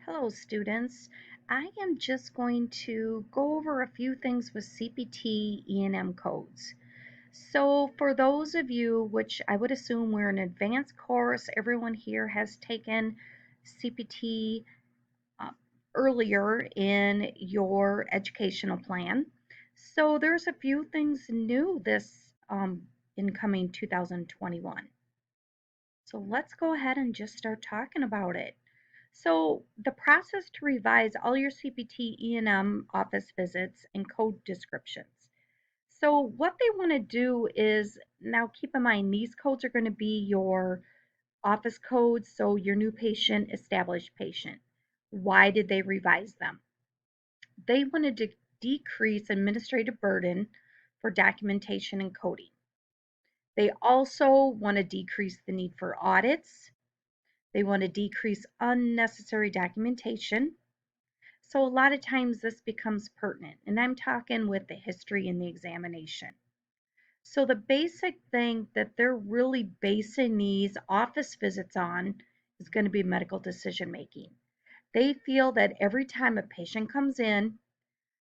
Hello, students. I am just going to go over a few things with CPT E&M codes. So for those of you, which I would assume we're an advanced course, everyone here has taken CPT uh, earlier in your educational plan. So there's a few things new this incoming 2021. So let's go ahead and just start talking about it. So the process to revise all your CPT E&M office visits and code descriptions. So what they want to do is, now keep in mind these codes are going to be your office codes, so your new patient, established patient. Why did they revise them? They wanted to decrease administrative burden for documentation and coding. They also want to decrease the need for audits. They want to decrease unnecessary documentation. So a lot of times this becomes pertinent, and I'm talking with the history and the examination. So the basic thing that they're really basing these office visits on is going to be medical decision making. They feel that every time a patient comes in,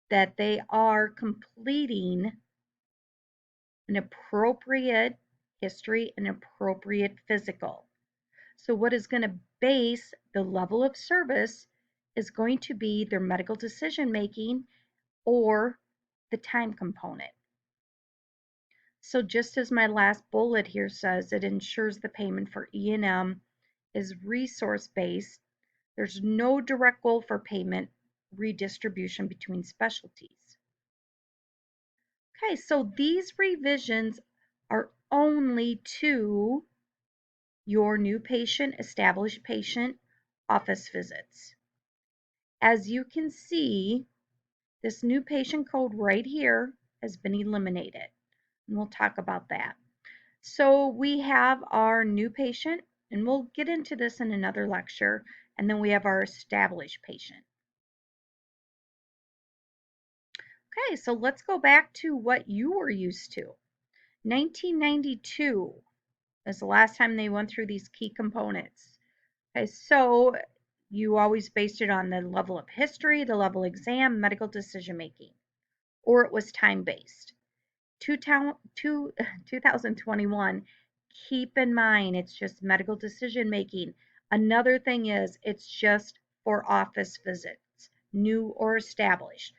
that they are completing an appropriate history and appropriate physical. So what is going to base the level of service is going to be their medical decision making or the time component. So just as my last bullet here says, it ensures the payment for E&M is resource-based. There's no direct goal for payment redistribution between specialties. Okay, so these revisions are only to your new patient, established patient office visits. As you can see, this new patient code right here has been eliminated, and we'll talk about that. So we have our new patient, and we'll get into this in another lecture, and then we have our established patient. Okay, so let's go back to what you were used to. 1992 is the last time they went through these key components. Okay, so you always based it on the level of history, the level exam, medical decision making, or it was time-based. 2021, keep in mind it's just medical decision making. Another thing is it's just for office visits, new or established.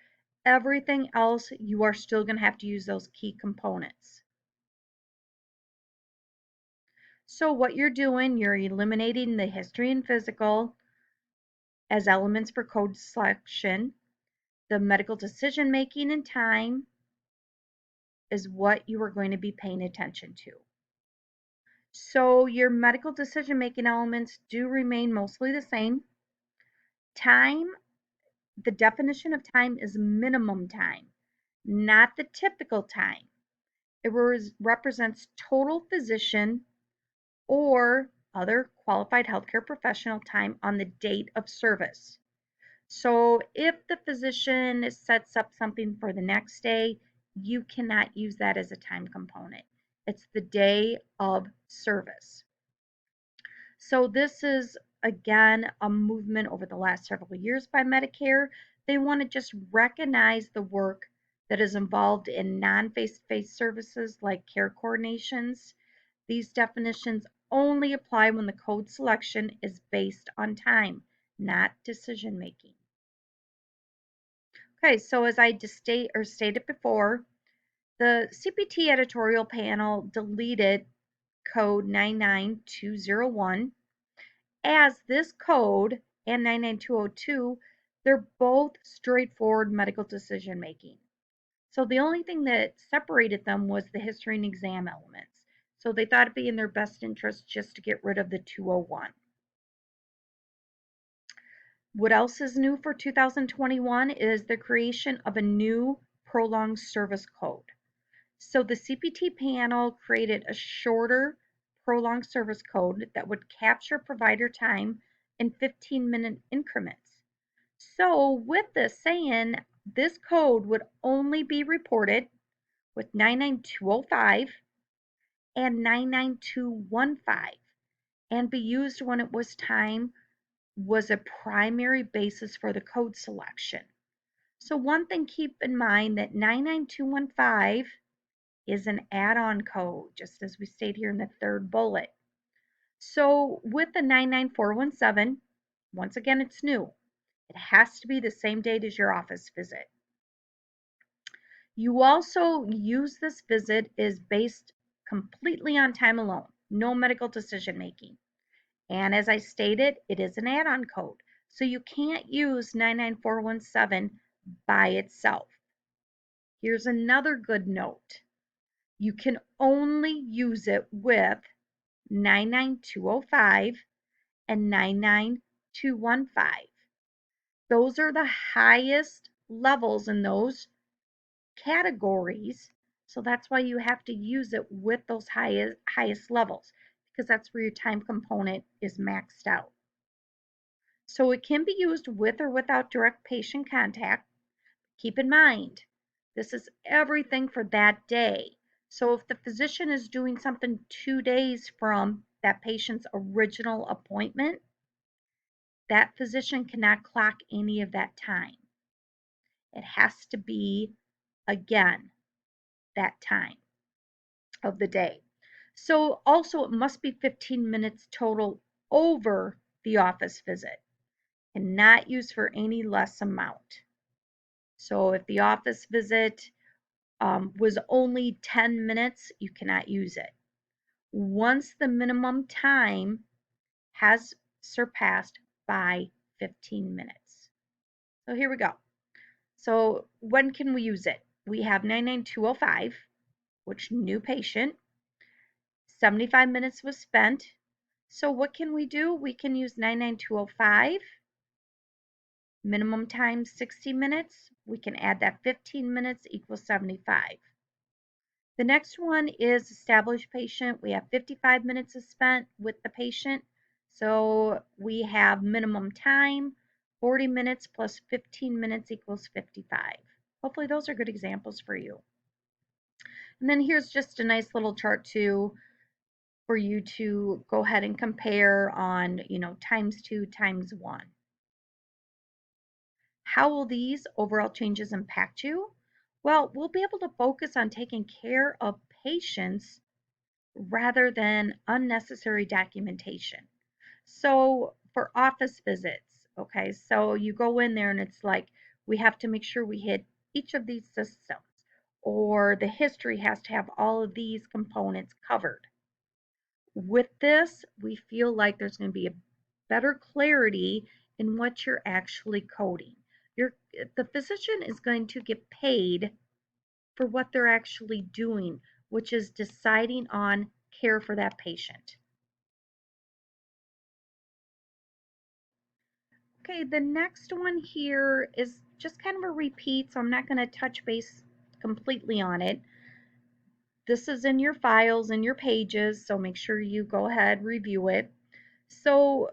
Everything else, you are still going to have to use those key components. So what you're doing, you're eliminating the history and physical as elements for code selection. The medical decision making and time is what you are going to be paying attention to. So your medical decision making elements do remain mostly the same. Time, the definition of time is minimum time, not the typical time. It represents total physician or other qualified healthcare professional time on the date of service. So if the physician sets up something for the next day, you cannot use that as a time component. It's the day of service. So this is, again, a movement over the last several years by Medicare. They want to just recognize the work that is involved in non-face-to-face services like care coordinations. These definitions only apply when the code selection is based on time, not decision making. Okay, so as I just stated before, the CPT editorial panel deleted code 99201. As this code and 99202, they're both straightforward medical decision making. So the only thing that separated them was the history and exam elements. So they thought it'd be in their best interest just to get rid of the 201. What else is new for 2021 is the creation of a new prolonged service code. So the CPT panel created a shorter prolonged service code that would capture provider time in 15-minute increments. So with this saying, this code would only be reported with 99205 and 99215 and be used when it was time was a primary basis for the code selection. So one thing, keep in mind that 99215 is an add-on code, just as we state here in the third bullet. So with the 99417, once again, it's new. It has to be the same date as your office visit. You also use this visit is based completely on time alone, no medical decision making. And as I stated, it is an add-on code. So you can't use 99417 by itself. Here's another good note. You can only use it with 99205 and 99215. Those are the highest levels in those categories. So that's why you have to use it with those highest levels, because that's where your time component is maxed out. So it can be used with or without direct patient contact. Keep in mind, this is everything for that day. So if the physician is doing something 2 days from that patient's original appointment, that physician cannot clock any of that time. It has to be, again, that time of the day. So also it must be 15 minutes total over the office visit and not used for any less amount. So if the office visit was only 10 minutes, you cannot use it. Once the minimum time has surpassed by 15 minutes. So here we go. So when can we use it? We have 99205, which new patient, 75 minutes was spent. So what can we do? We can use 99205, minimum time 60 minutes. We can add that 15 minutes equals 75. The next one is established patient. We have 55 minutes spent with the patient. So we have minimum time, 40 minutes plus 15 minutes equals 55. Hopefully those are good examples for you. And then here's just a nice little chart too for you to go ahead and compare on, ×2 ×1. How will these overall changes impact you? Well, we'll be able to focus on taking care of patients rather than unnecessary documentation. So for office visits, okay, so you go in there and it's like, we have to make sure we hit each of these systems, or the history has to have all of these components covered. With this, we feel like there's going to be a better clarity in what you're actually coding. The physician is going to get paid for what they're actually doing, which is deciding on care for that patient. Okay, the next one here is just kind of a repeat, so I'm not going to touch base completely on it. This is in your files and your pages, so make sure you go ahead, review it. So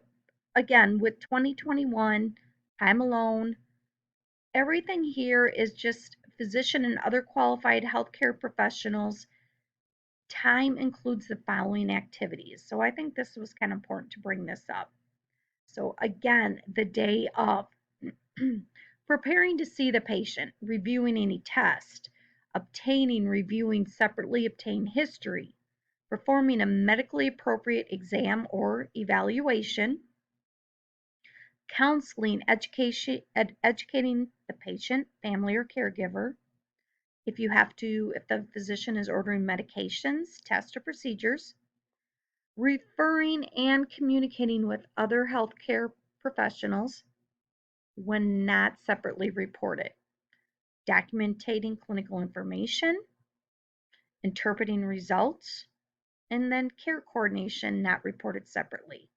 again, with 2021, time alone, everything here is just physician and other qualified healthcare professionals. Time includes the following activities. So I think this was kind of important to bring this up. So again, the day of preparing to see the patient, reviewing any test, obtaining, reviewing separately obtained history, performing a medically appropriate exam or evaluation, counseling, educating the patient, family, or caregiver. If the physician is ordering medications, tests, or procedures, referring and communicating with other healthcare professionals when not separately reported, documenting clinical information, interpreting results, and then care coordination not reported separately.